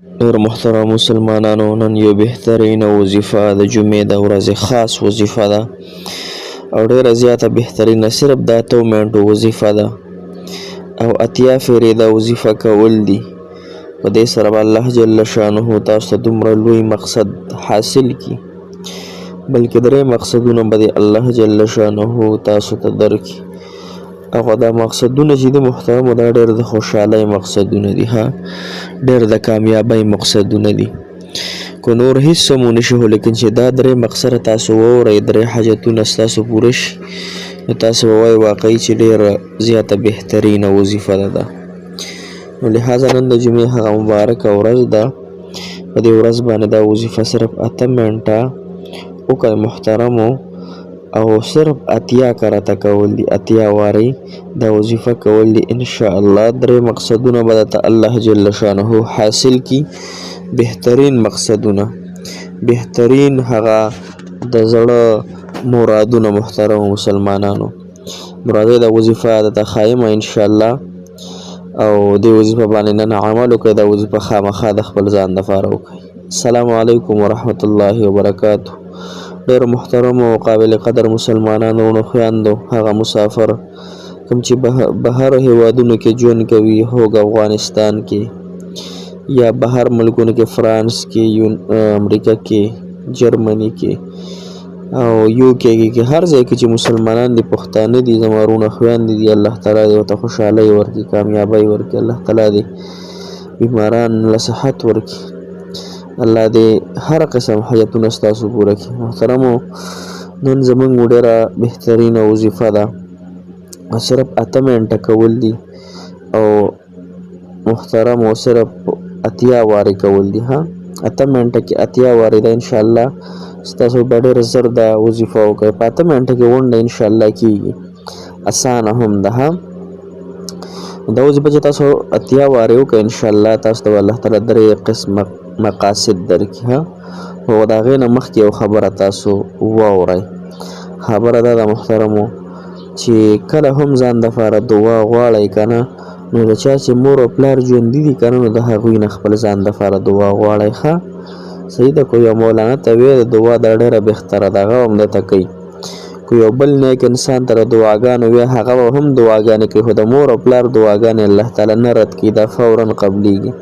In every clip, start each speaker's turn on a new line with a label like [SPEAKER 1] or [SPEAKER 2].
[SPEAKER 1] ډېر محترم مسلمانانو، نن یو بهترینه وظیفه د جمعې د ورځې خاص وظیفه ده او ډېره زیاته بهترینه، صرف د 8 منټو وظیفه ده او 80 فیرې دا وظیفه کول دي. په دې سره به الله جل شانه تاسو ته دومره لوی مقصد حاصل کړي، بلکې 3 مقصدونه به الله جل شانه تاسو ته درکړي. هغه دا مقصدونه چې د محترمو دا ډېر د خوشحالۍ مقصدونه دي، ډېر د کامیابۍ مقصدونه دي. که نور هیڅ مو نشي، لیکن چې دا 3 مقصد تاسو وورئ، 3 حاجتونه ستاسو پوره شي، نو تاسو به وایئ واقعي چې ډېره زیاته بهترینه وظیفه ده. نو لهذا نن د جمعې هغه مبارکه ورځ ده، په دې ورځ باندې دا وظیفه صرف 8 منټه وکړئ محترمو، او صرف 80 کرته کول دي، 80 واري دا وظیفه کول دي. ان شاء الله 3 مقصدونه به ته الله جل شانه حاصل کی، بهترین مقصدونه، بهترین هغه د زړه مرادونه. محترم مسلمانانو، مراد د وظیفه د خایمه ان شاء الله، او د وظیفه باندې نن عمل وکړئ، د وظیفه خامخا د خپل ځان لپاره وکړئ. السلام علیکم ورحمت الله وبرکاته. ډېر محترم او قابل قدر مسلمانانو او خویندو، هغه مسافر کوم چې بهر هیوادونو کې ژوند کوي، هوګ افغانستان کې یا بهر ملکونو کې، فرانس کې، امریکا کې، جرمني کې او UK کې، هر ځای کې چې مسلمانان دي، پښتانه دي، زمارونه خویندې دي، الله تعالی دې ورته خوشحالۍ ورکړي، کامیابۍ ورکړي، الله تعالی دې بیماران له صحت ورکړي، الله دې هر قسم حاجتونه ستاسو پوره کړي. محترمو، نن زموږ ډېره بهترینه وظیفه ده، صرف 8 منټه کول دي او محترمو صرف 80 واري کول دي. 8 منټه کې 80 واري ده، ان شاء الله ستاسو به ډېر زر دا وظیفه وکړئ. په 8 منټه کې ونډه ان شاء الله کیږي، اسانه هم ده. دا وظیفه چې تاسو 80 واري وکړئ، ان شاء الله تاسو ته الله تعالی 3 قسمه مقاصد درکړي. او دا غي نه مخکې یو خبره تاسو واورئ. خبره دا د محترمو چې کله هم ځان د لپاره دعا غواړئ کنه، نو د چا چې مور او پلار ژوندي دي کنه، نو د هغوی نه خپل ځان د لپاره دعا غواړئ. صحیح ده. کو یو مولانا ته وی د دعا د ډېره بهتره ده، هغه هم درته کوي. کو یو بل نیک انسان ته دعاګانې وی، هغه هم دعاګانې کوي، خو د مور او پلار دعاګانې الله تعالی نه رد کړي، دا فورا قبلیږي.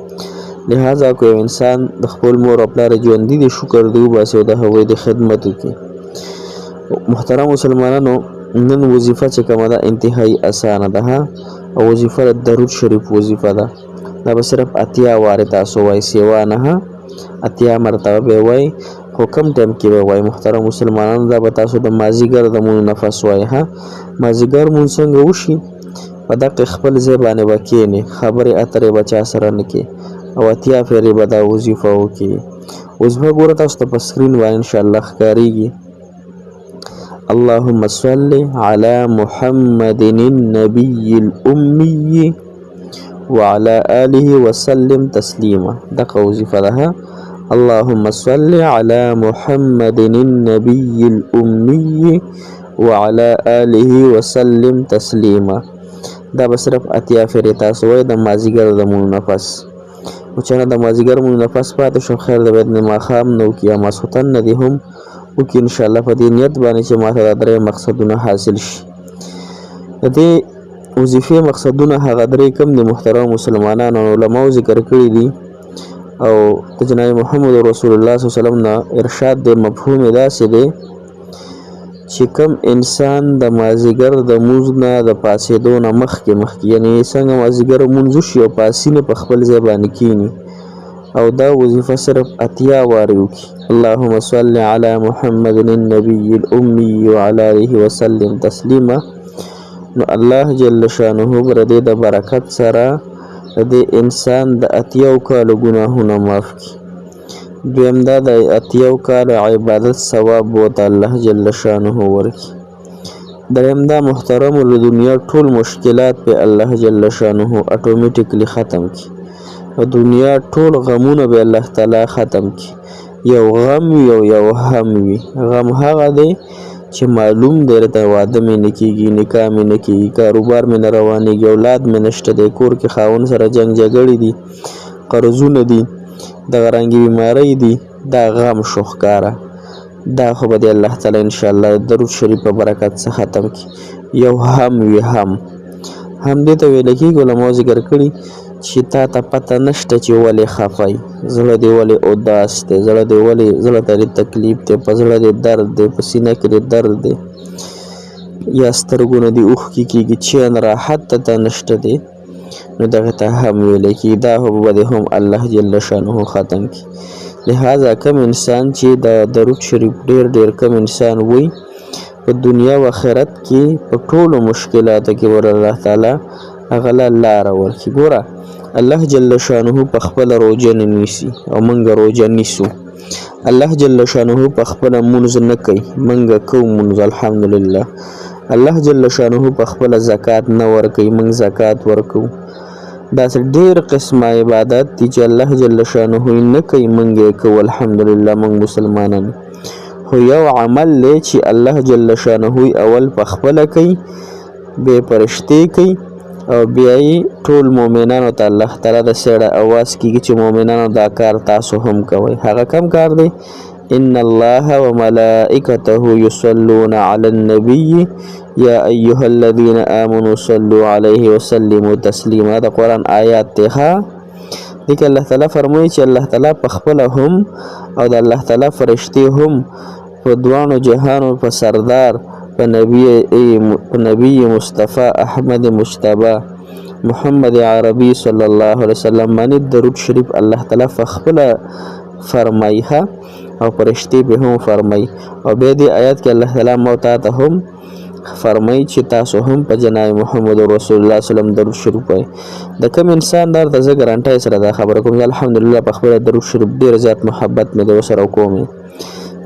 [SPEAKER 1] لہذا کو یو انسان د خپل مور او پلار ژوندي دي، شکر دی وباسي او د هغوی د خدمت وکړي. محترم مسلمانانو، نن وظیفه چې کومه ده انتهایی اسانه ده، او وظیفه د درود شریف وظیفه ده. دا به صرف 80 وارې تاسو وایئ، سیوا نه 80 مرتبه به وایئ. خو کم ټایم کې به وایئ محترم مسلمانانو؟ دا به تاسو د مازدیګر د مونځ نفس وایئ. مازدیګر مونځ څنګه وشي، په دقیق خپل ځای باندې به کښېنئ، خبرې اترې به چا سره نه کوئ، او 80 فیرې به دا وظیفه وکړي. وظیفه ګوره تاسو ته په سکرین باندې ان شاء الله ښکارېږي. اللهم صل على محمد النبي الأمي وعلى آله وسلم تسليما. دغه وظیفه ده. اللهم صل على محمد النبي الأمي وعلى آله وسلم تسليما. دا به صرف 80 فیرې تاسو وایئ د مازدیګر د مونځ نفس. او چې نه د مازدیګر مونځ نفس پاتې شو، خیر د باید ماښام نه وکړي یا ماسخوتن نه دې هم وکړي، ان شاء الله په دې نیت باندې چې ماته دا 3 مقصدونه حاصل شي. د دې وظیفې مقصدونه هغه 3 کم دي محترم مسلمانانو، علماو ذکر کړي دي، او د جناب محمد رسول الله صلی الله علیه وسلم نه ارشاد دی، مفهوم یې داسې دی چې کم انسان د مازدیګر د مونځ نه د پاڅېدو نه مخکې یعنې څنګه مازدیګر مونځ وشي او پاسینه په خپل ځای باندې کښېني او دا وظیفه صرف 80 وارې وکړي. اللهم صل على محمد النبي الأمي وعلى آله وسلم تسلیما. نو الله جل شانه بر دې د برکت سره د انسان د 80 کالو ګناهونه معاف کړي. دویم دا د 80 کالو عبادت ثواب وته الله جل شانه ورکړي. دریم دا محترم له دنیا ټول مشکلات په الله جل شانه اتوماتیکلی ختم کړي. په دنیا ټول غمونه به الله تعالی ختم کړي. یو غم یو هم وي. غم هغه دی چې معلوم دی د واده مې نه کېږي، نکاح مې نه کېږي، کاروبار مې نه روانېږي، اولاد مې نشته دی، کور کې خاوند سره جنګ جګړې دي، قرضونه دي، دغه رنګې بیمارۍ دي دا غم شو ښکاره. دا خو به د الله تعالی انشاءالله درود شریف په برکت څخه ختم کړي. یو هم وي هم دې ته ویل کېږي، علماو ذکر کړي چې تا ته پته نشته چې ولې خفه یې، زړه دې ولې اداس دی، زړه دې ولې زړه ته دې تکلیف دی، په زړه دې درد دی، په سینه کې دې درد دی، یا سترګونه دې اوښکې کېږي، چین راحت ته نشته دی، نو دغه ته هم ویل کېږي. دا به دې هم الله جل شانه ختم کړي. لہذا کم انسان چې د درود شریف ډېر کم انسان وي په دنیا و آخرت کې په ټولو مشکلاتو کې ور الله تعالی هغه لاره ورکړي. ګوره الله جل شانه په خپل روزه نه نیسي او موږ روزه نیسو. الله جل شانه په خپل مونږ نه کوي، موږ کوو مونږ الحمدلله. الله جل شانه په خپل زکات نه ورکوي، موږ زکات ورکوو. داسې ډېر قسمه عبادت دي چې الله جل شانه نه کوي، موږ یې کوو الحمدلله موږ مسلمانان. خو یو عمل دی چې الله جل شانه اول په خپله کوي، بیا فرشتې کوي او بیا یې ټول مؤمنانو ته الله تعالی د سیړه اواز کېږي چې مؤمنانو دا کار تاسو هم کوئ. هغه کم کار دی؟ ان الله وملائکته یصلون علی النبی یا ایها الذین آمنوا صلوا علیه وسلموا تسلیما. د قرآن آیات دی. دې کې الله تعالی فرمایي چې الله تعالی په خپله هم او د الله تعالی فرشتې هم په دوانو جهانو په سردار په نبی مصطفی احمد مجتبی محمد عربي صلی الله علیه وسلم باندې درود شریف الله تعالی په خپله فرمایي او فرشتې به هم فرمایي. او بیا دې آیات کې الله تعالی مو ته هم فرمایي چې تاسو هم په جناب محمد رسول الله صلی الله علیه وسلم درود شریف وایي. د کوم انسان درته زه ګرانټۍ سره دا خبره کوم الحمدلله په خپله درود شریف ډېر زیات محبت مې د ورسره کوم.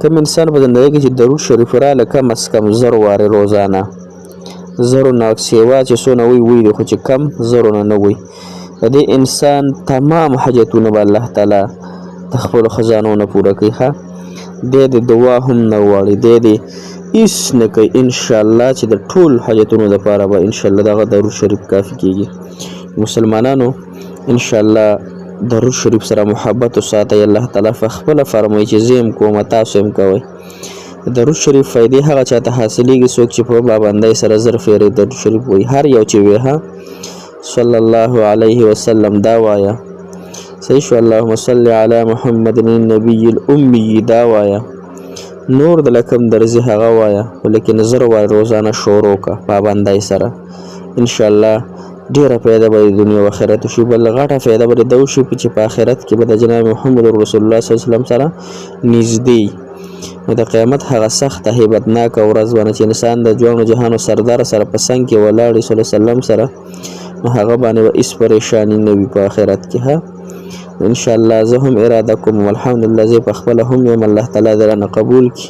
[SPEAKER 1] کوم انسان په زندګۍ کې چې درود شریف راله کم از کم 1000 وارې روزانه، 1000 نه سیوا چې څونه وي دی، خو چې کم 1000 نه وي، د دې انسان تمام حاجتونه به الله تعالی د خپلو خزانو نه پوره کوي. دی د دعا هم نه غواړي، دی هېڅ نه کوي انشاءالله چې د ټول حاجتونو دپاره به انشاءالله دغه درود شریف کافي کېږي. مسلمانانو انشاءالله درود شریف سره محبت وساتئ. الله تعالی خپله فرمایي چې زه هم کوم تاسو هم کوئ. درود شریف فایدې هغه چاته حاصلېږي څوک چې په پابندۍ سره 1000 فیرې درود شریف وایي. هر یو چې وایي صلی الله علیه وسلم دا وایه، صحیح شو. اللهم صل علی محمد النبی الامی دا وایه. نور د لکم درځي هغه وایه، لیکن 1000 وارې روزانه شروع کا پابندۍ سره انشاءالله ډیره فایده به د دنیا او آخرت شي. بل غټه فایده به د وشي چې په آخرت کې به د جناب محمد رسول الله صلی الله علیه وسلم سره نږدې د قیامت هغه سخته هیبتناکه ورځ باندې چې انسان د جوانو جهانو سردار سره په څنګ کې ولاړ صلی الله علیه وسلم سره، نو هغه باندې به هېڅ پریشاني نه وي په آخرت کې. انشاءالله زه هم اراده کوم الحمدلله زه په خپله هم یم، الله تعالی درنه قبول کړي.